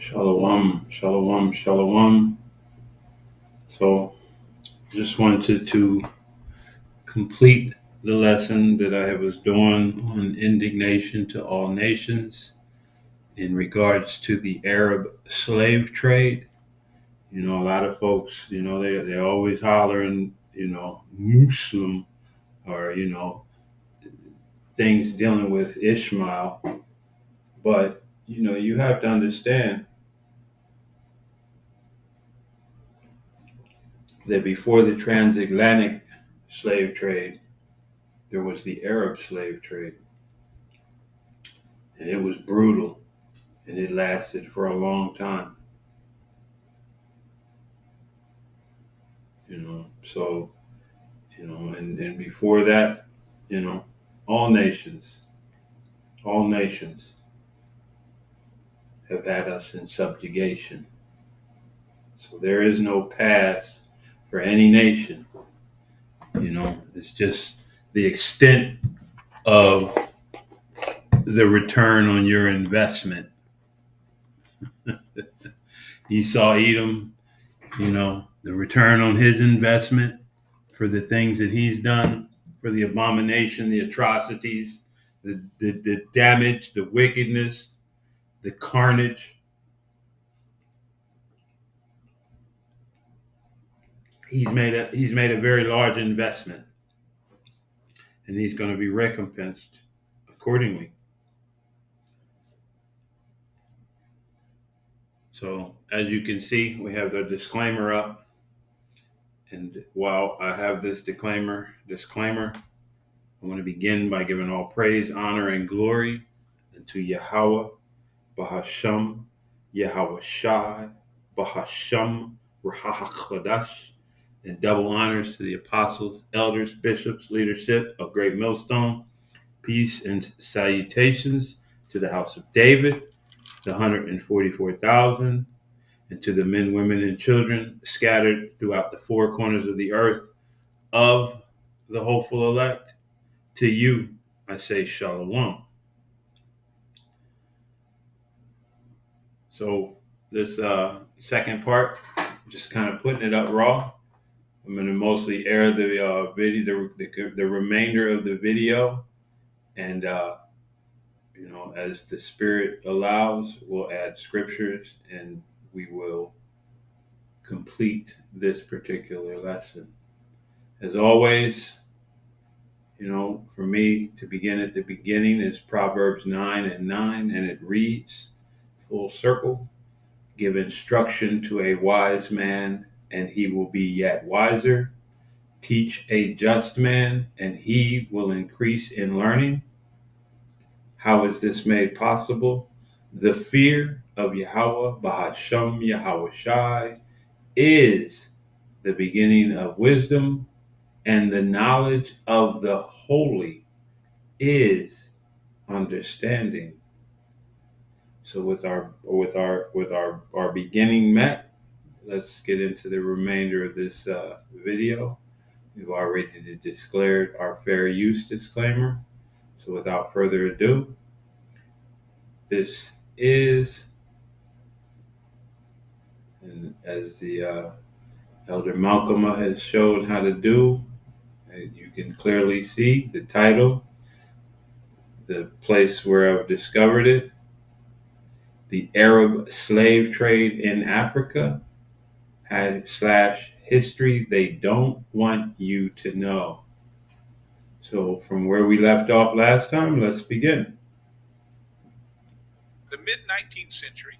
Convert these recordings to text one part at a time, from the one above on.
Shalom, shalom, shalom. So, just wanted to complete the lesson that I was doing on indignation to all nations in regards to the Arab slave trade. A lot of folks, they always hollering, Muslim or, things dealing with Ishmael. But, you have to understand that before the transatlantic slave trade, there was the Arab slave trade, and it was brutal, and it lasted for a long time. So and before that, you know, all nations, all nations have had us in subjugation. So there is no pass for any nation. It's just the extent of the return on your investment. Esau Edom, the return on his investment for the things that he's done, for the abomination, the atrocities, the damage, the wickedness, the carnage. He's made a very large investment, and he's going to be recompensed accordingly. So as you can see, we have the disclaimer up. And while I have this disclaimer, I want to begin by giving all praise, honor, and glory unto Yahweh, Bahasham, Yahweh Shai, Bahasham, Rahachadash, and double honors to the apostles, elders, bishops, leadership of Great Millstone. Peace and salutations to the house of David, the 144,000, and to the men, women, and children scattered throughout the four corners of the earth of the hopeful elect. To you, I say shalom. So this second part, just kind of putting it up raw. I'm going to mostly air the video, the remainder of the video, and as the Spirit allows, we'll add scriptures, and we will complete this particular lesson. As always, for me to begin at the beginning is Proverbs 9:9, and it reads, full circle, give instruction to a wise man, and he will be yet wiser. Teach a just man, and he will increase in learning. How is this made possible? The fear of Yahweh, Bahasham Yahweh Shai, is the beginning of wisdom, and the knowledge of the holy is understanding. So with our beginning met, let's get into the remainder of this video. We've already declared our fair use disclaimer. So without further ado, this is, and as the Elder Malcolm has shown how to do, you can clearly see the title, the place where I've discovered it, the Arab slave trade in Africa / history they don't want you to know. So from where we left off last time, let's begin. The mid-19th century,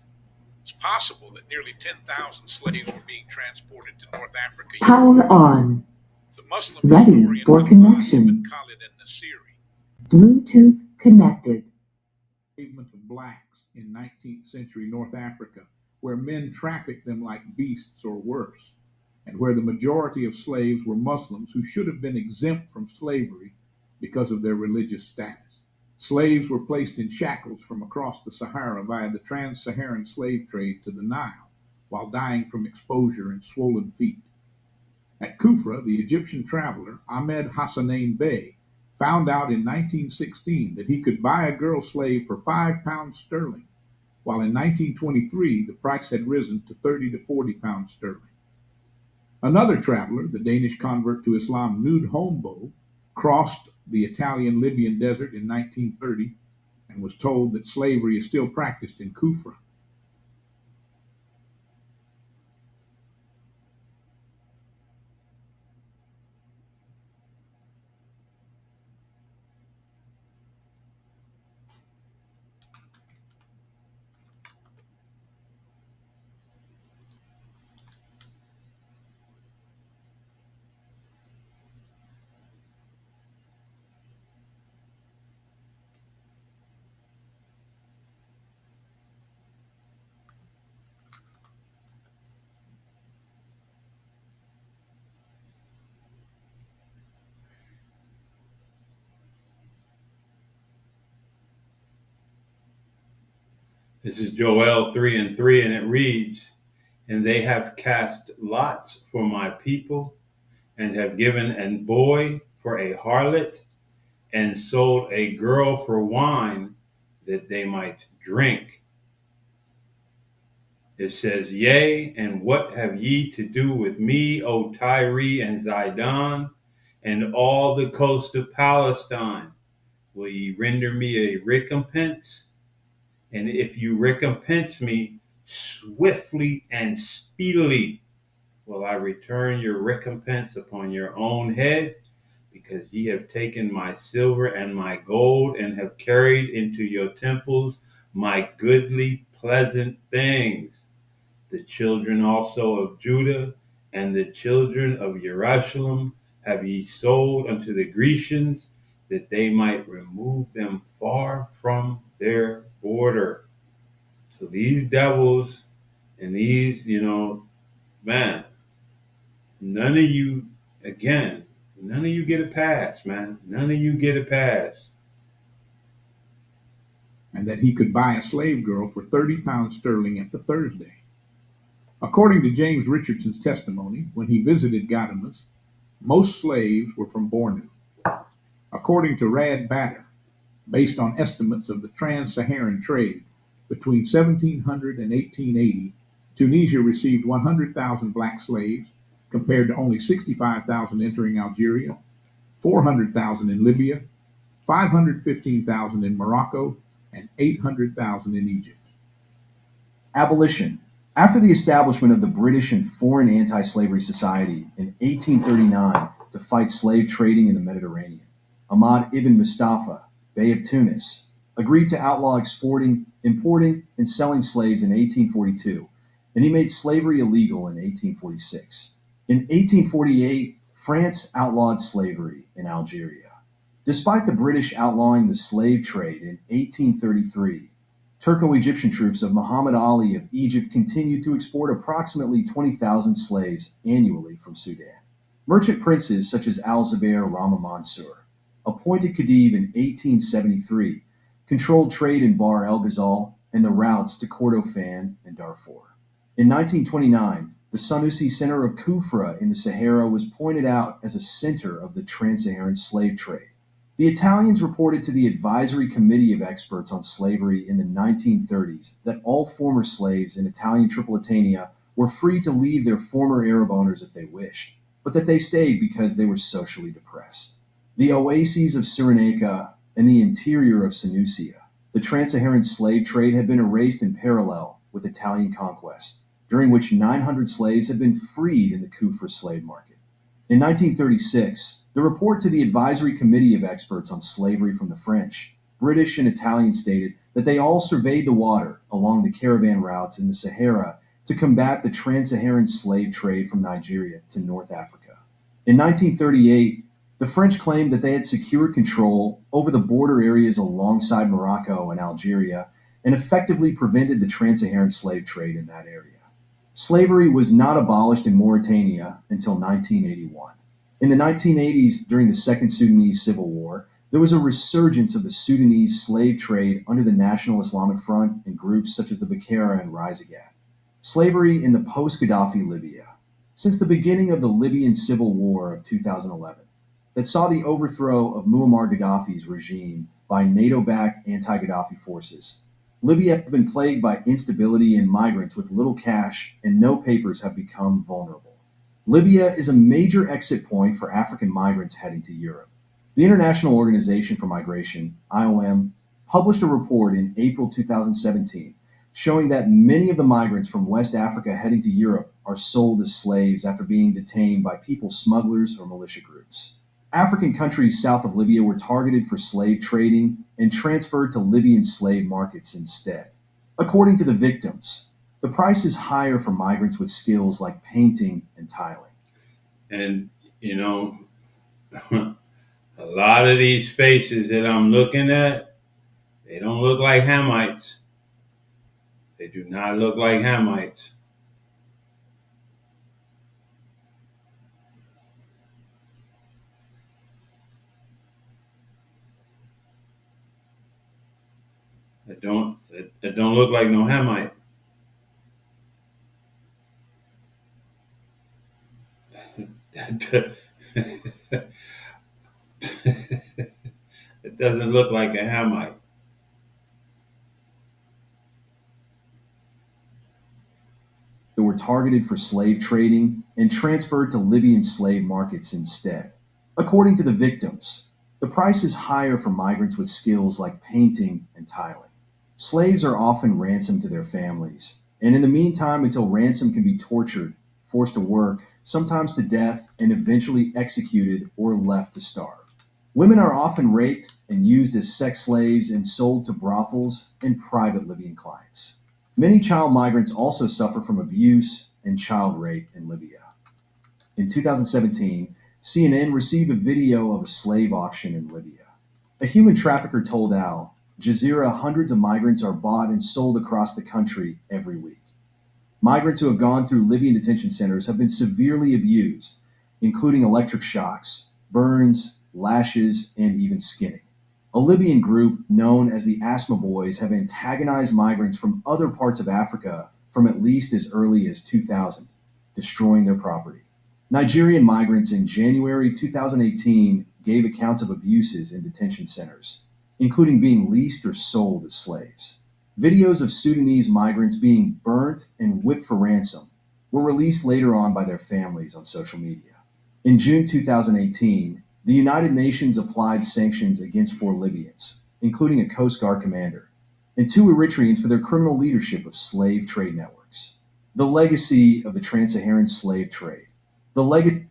it's possible that nearly 10,000 slaves were being transported to North Africa. Power on. The Muslim Ready historian for connection. Ibn Khalid al-Nasiri. Bluetooth connected. Enslavement of blacks in 19th century North Africa, where men trafficked them like beasts or worse, and where the majority of slaves were Muslims who should have been exempt from slavery because of their religious status. Slaves were placed in shackles from across the Sahara via the trans-Saharan slave trade to the Nile, while dying from exposure and swollen feet. At Kufra, the Egyptian traveler Ahmed Hassanain Bey found out in 1916 that he could buy a girl slave for £5 sterling, while in 1923 the price had risen to 30 to 40 pounds sterling. Another traveler, the Danish convert to Islam Knud Holmboe, crossed the Italian-Libyan desert in 1930 and was told that slavery is still practiced in Kufra. This is Joel 3:3, and it reads, "And they have cast lots for my people, and have given a boy for a harlot, and sold a girl for wine, that they might drink." It says, "Yea, and what have ye to do with me, O Tyre and Zidon, and all the coast of Palestine? Will ye render me a recompense? And if you recompense me swiftly and speedily, will I return your recompense upon your own head, because ye have taken my silver and my gold, and have carried into your temples my goodly, pleasant things. The children also of Judah and the children of Jerusalem have ye sold unto the Grecians, that they might remove them far from their border." So these devils and these, man, none of you, again, none of you get a pass, man. None of you get a pass. And that he could buy a slave girl for 30 pounds sterling at the Thursday. According to James Richardson's testimony, when he visited Gadamus, most slaves were from Bornu. According to Rad Batter, based on estimates of the trans-Saharan trade, between 1700 and 1880, Tunisia received 100,000 black slaves, compared to only 65,000 entering Algeria, 400,000 in Libya, 515,000 in Morocco, and 800,000 in Egypt. Abolition. After the establishment of the British and Foreign Anti-Slavery Society in 1839 to fight slave trading in the Mediterranean, Ahmad ibn Mustafa, Bey of Tunis, agreed to outlaw exporting, importing, and selling slaves in 1842, and he made slavery illegal in 1846. In 1848, France outlawed slavery in Algeria. Despite the British outlawing the slave trade in 1833, Turco-Egyptian troops of Muhammad Ali of Egypt continued to export approximately 20,000 slaves annually from Sudan. Merchant princes such as Al-Zubair Rama Mansur, appointed Khedive in 1873, controlled trade in Bahr el Ghazal and the routes to Kordofan and Darfur. In 1929, the Sanusi Center of Kufra in the Sahara was pointed out as a center of the trans-Saharan slave trade. The Italians reported to the Advisory Committee of Experts on Slavery in the 1930s that all former slaves in Italian Tripolitania were free to leave their former Arab owners if they wished, but that they stayed because they were socially depressed. The oases of Cyrenaica and the interior of Sanusia, the trans-Saharan slave trade had been erased in parallel with Italian conquest, during which 900 slaves had been freed in the Kufra slave market. In 1936, the report to the Advisory Committee of Experts on Slavery from the French, British, and Italian stated that they all surveyed the water along the caravan routes in the Sahara to combat the trans-Saharan slave trade from Nigeria to North Africa. In 1938, the French claimed that they had secured control over the border areas alongside Morocco and Algeria and effectively prevented the trans-Saharan slave trade in that area. Slavery was not abolished in Mauritania until 1981. In the 1980s, during the Second Sudanese Civil War, there was a resurgence of the Sudanese slave trade under the National Islamic Front and groups such as the Bakera and Rizagad. Slavery in the post-Gaddafi Libya. Since the beginning of the Libyan Civil War of 2011, that saw the overthrow of Muammar Gaddafi's regime by NATO-backed anti-Gaddafi forces, Libya has been plagued by instability and migrants with little cash and no papers have become vulnerable. Libya is a major exit point for African migrants heading to Europe. The International Organization for Migration, IOM, published a report in April 2017 showing that many of the migrants from West Africa heading to Europe are sold as slaves after being detained by people smugglers or militia groups. African countries south of Libya were targeted for slave trading and transferred to Libyan slave markets instead. According to the victims, the price is higher for migrants with skills like painting and tiling. And, you know, a lot of these faces that I'm looking at, they don't look like Hamites. They do not look like Hamites. It don't look like no Hamite. It doesn't look like a Hamite. They were targeted for slave trading and transferred to Libyan slave markets instead. According to the victims, the price is higher for migrants with skills like painting and tiling. Slaves are often ransomed to their families, and in the meantime, until ransom can be tortured, forced to work, sometimes to death, and eventually executed or left to starve. Women are often raped and used as sex slaves and sold to brothels and private Libyan clients. Many child migrants also suffer from abuse and child rape in Libya. In 2017, CNN received a video of a slave auction in Libya. A human trafficker told Al Jazeera hundreds of migrants are bought and sold across the country every week. Migrants who have gone through Libyan detention centers have been severely abused, including electric shocks, burns, lashes, and even skinning. A Libyan group known as the Asthma Boys have antagonized migrants from other parts of Africa from at least as early as 2000, destroying their property. Nigerian migrants in January 2018 gave accounts of abuses in detention centers, including being leased or sold as slaves. Videos of Sudanese migrants being burnt and whipped for ransom were released later on by their families on social media. In June 2018, the United Nations applied sanctions against 4 Libyans, including a Coast Guard commander, and 2 Eritreans for their criminal leadership of slave trade networks. The legacy of the trans-Saharan slave trade. The legacy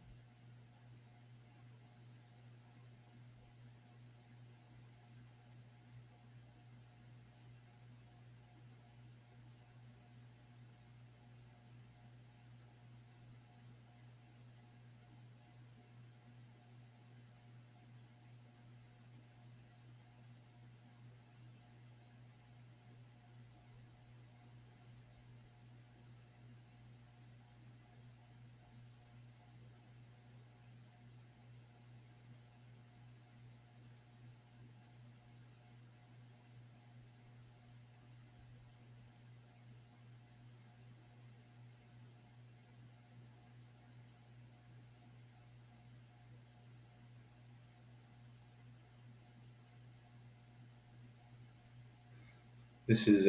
This is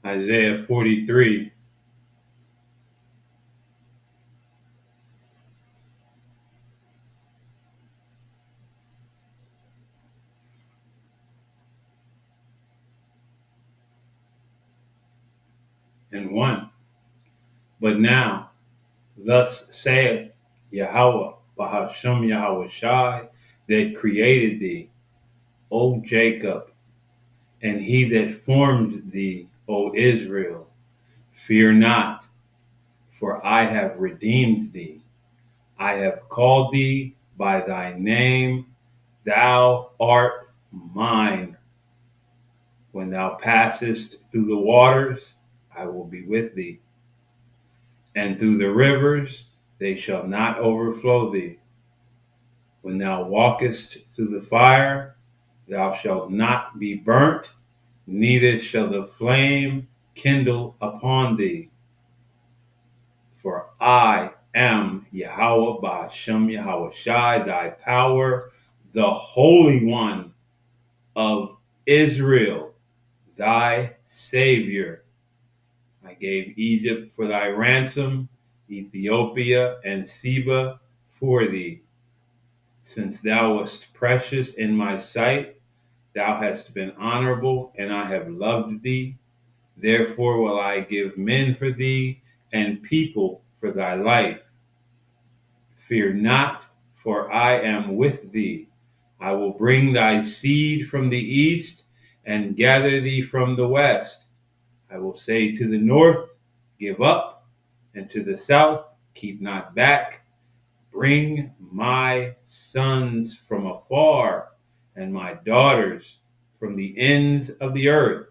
Isaiah 43. And 1. But now, thus saith Yahweh, Bahasham Yahweh Shai, that created thee, O Jacob, and he that formed thee, O Israel. Fear not, for I have redeemed thee. I have called thee by thy name. Thou art mine. When thou passest through the waters, I will be with thee. And through the rivers, they shall not overflow thee. When thou walkest through the fire, thou shalt not be burnt, neither shall the flame kindle upon thee. For I am Yahweh Ba'ashem Yahweh Shai, thy power, the Holy One of Israel. thy Savior. I gave Egypt for thy ransom, Ethiopia and Seba for thee. Since thou wast precious in my sight, thou hast been honorable, and I have loved thee. Therefore will I give men for thee, and people for thy life. Fear not, for I am with thee. I will bring thy seed from the east, and gather thee from the west. I will say to the north, give up, and to the south, keep not back. Bring my sons from afar, and my daughters from the ends of the earth,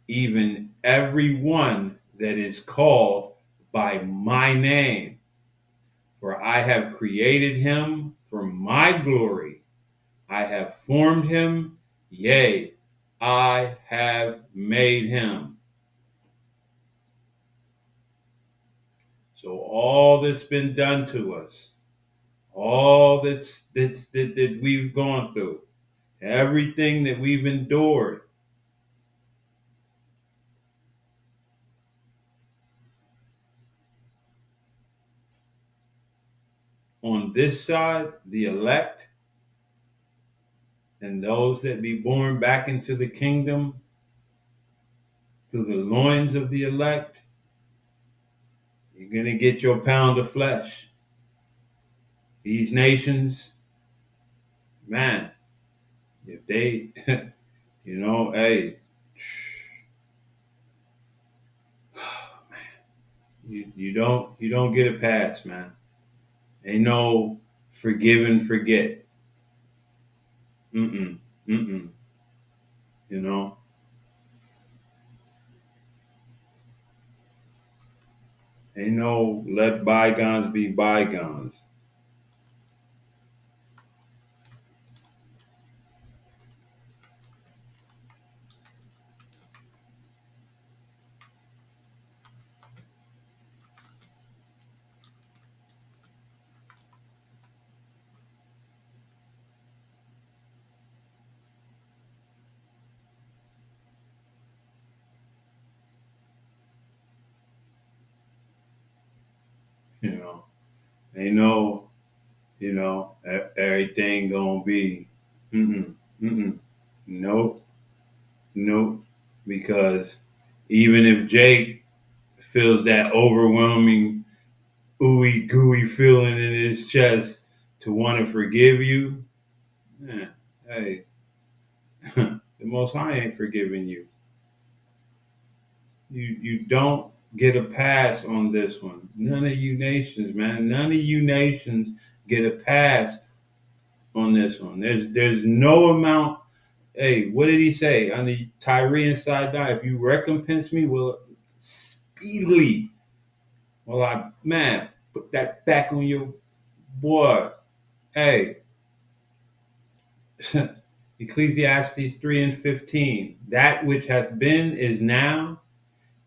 even every one that is called by my name. For I have created him for my glory. I have formed him, yea, I have made him. So all that's been done to us, all that we've gone through, everything that we've endured, on this side, the elect and those that be born back into the kingdom through the loins of the elect, you're going to get your pound of flesh. These nations, man, if they, hey, you don't get a pass, man. Ain't no forgive and forget. Mm-mm. Mm-mm. You know? Ain't no let bygones be bygones. You know? Ain't no, everything gonna be mm-mm. Mm-mm. Nope. Nope. Because even if Jake feels that overwhelming ooey gooey feeling in his chest to want to forgive you, hey, the Most High ain't forgiving you. You don't get a pass on this one. None of you nations, man. None of you nations get a pass on this one. There's no amount. Hey, what did he say on the Tyrian side? If you recompense me, well, speedily. Well, put that back on your boy. Hey, Ecclesiastes 3:15. That which hath been is now,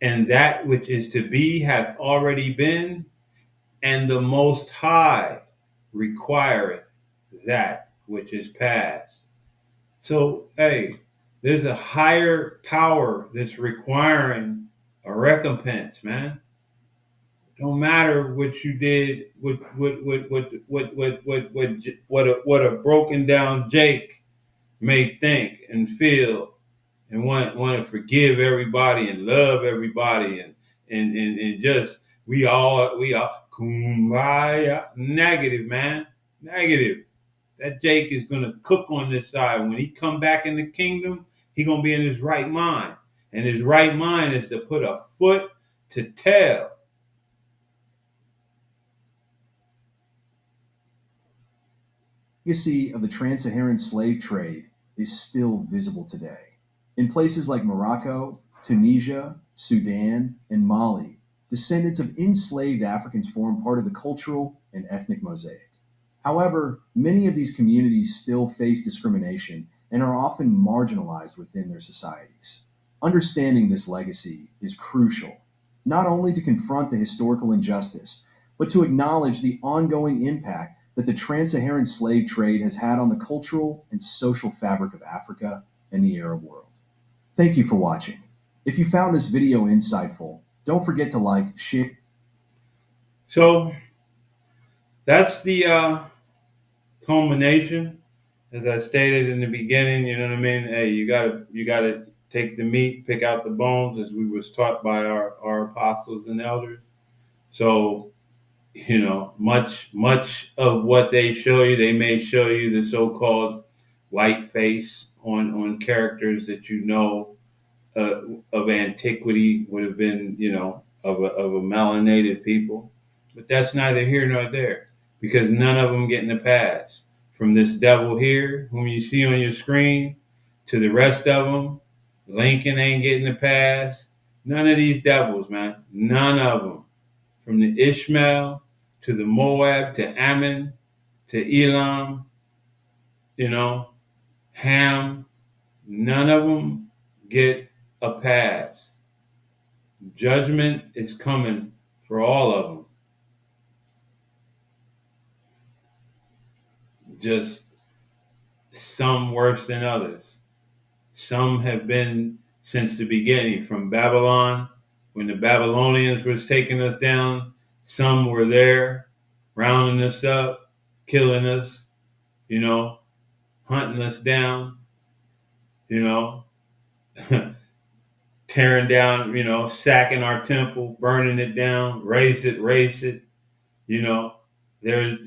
and that which is to be hath already been, and the Most High requireth that which is past. So, hey, there's a higher power that's requiring a recompense, man. Don't matter what you did, what a broken down Jake may think and feel, and want to forgive everybody and love everybody, and just we all kumbaya. Negative, man, negative. That Jake is gonna cook on this side. When he come back in the kingdom, he gonna be in his right mind, and his right mind is to put a foot to tail. Legacy of the trans-Saharan slave trade is still visible today. In places like Morocco, Tunisia, Sudan, and Mali, descendants of enslaved Africans form part of the cultural and ethnic mosaic. However, many of these communities still face discrimination and are often marginalized within their societies. Understanding this legacy is crucial, not only to confront the historical injustice, but to acknowledge the ongoing impact that the trans Saharan slave trade has had on the cultural and social fabric of Africa and the Arab world. Thank you for watching. If you found this video insightful, don't forget to like, share. So that's the culmination. As I stated in the beginning, you know what I mean? Hey, you gotta take the meat, pick out the bones, as we was taught by our apostles and elders. So, much of what they show you, they may show you the so-called white face on characters that uh, of antiquity would have been, of a melanated people. But that's neither here nor there, because none of them getting a pass. From this devil here, whom you see on your screen, to the rest of them, Lincoln ain't getting a pass. None of these devils, man. None of them. From the Ishmael to the Moab to Ammon to Elam, you know, Ham, none of them get a pass. Judgment is coming for all of them. Just some worse than others. Some have been since the beginning, from Babylon, when the Babylonians was taking us down. Some were there, rounding us up, killing us, you know, hunting us down, you know, tearing down, sacking our temple, burning it down, raise it, you know. There's,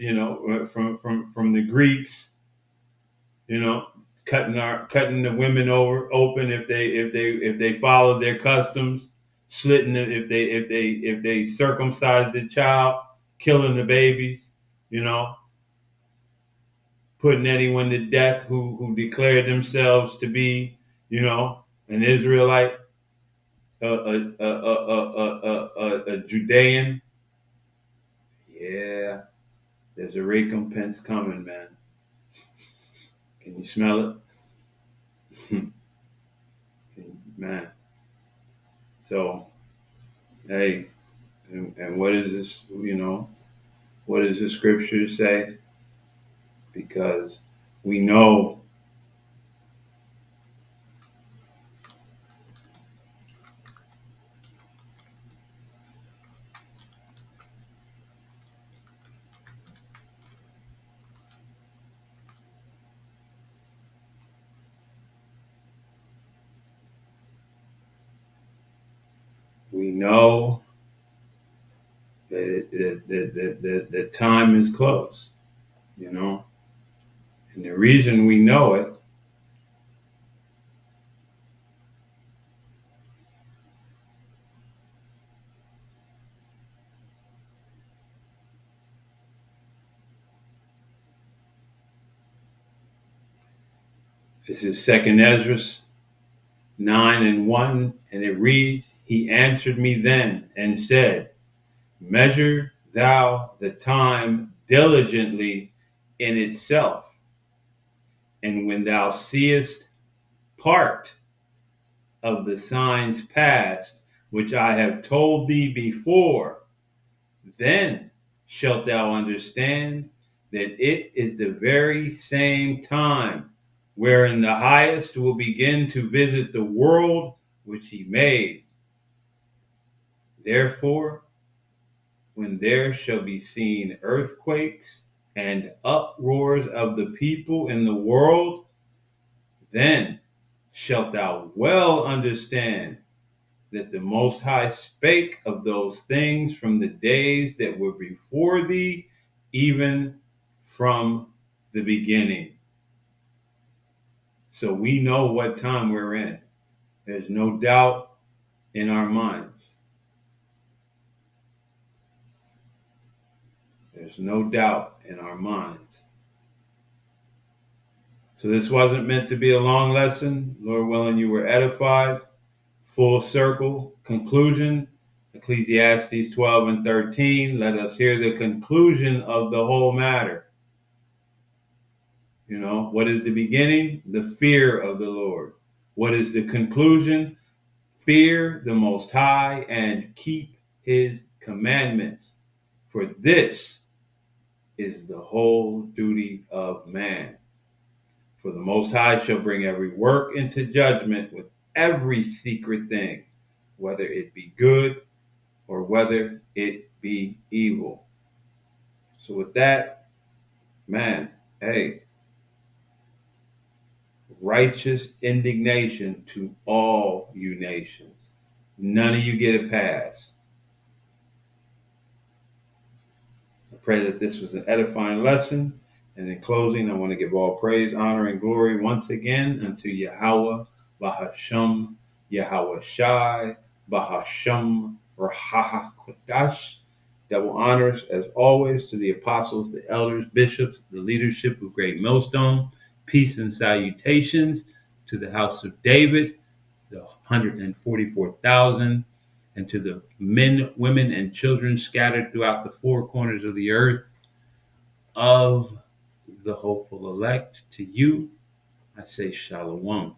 from the Greeks, cutting the women open if they followed their customs, slitting them if they circumcised the child, killing the babies, you know, putting anyone to death who declared themselves to be, an Israelite, a Judean. Yeah, there's a recompense coming, man. Can you smell it? Man. So, hey, and what is this, what does the scripture say? Because we know we know that time is close, and the reason we know it is in Second Ezra 9:1, and it reads, "He answered me then and said, Measure thou the time diligently in itself, and when thou seest part of the signs past, which I have told thee before, then shalt thou understand that it is the very same time wherein the highest will begin to visit the world which he made. Therefore, when there shall be seen earthquakes and uproars of the people in the world, then shalt thou well understand that the Most High spake of those things from the days that were before thee, even from the beginning." So we know what time we're in. There's no doubt in our minds. There's no doubt in our minds. So this wasn't meant to be a long lesson. Lord willing, you were edified. Full circle conclusion. Ecclesiastes 12:13. Let us hear the conclusion of the whole matter. What is the beginning? The fear of the Lord. What is the conclusion? Fear the Most High and keep his commandments. For this is the whole duty of man. For the Most High shall bring every work into judgment with every secret thing, whether it be good or whether it be evil. So with that, man, hey, righteous indignation to all you nations. None of you get a pass. I pray that this was an edifying lesson. And in closing, I want to give all praise, honor, and glory once again unto Yahweh, Bahasham, Yahweh Shai, Bahasham, Raha Kodash. Double honors, as always, to the apostles, the elders, bishops, the leadership of Great Millstone. Peace and salutations to the house of David, the 144,000, and to the men, women, and children scattered throughout the four corners of the earth of the hopeful elect. To you, I say shalom.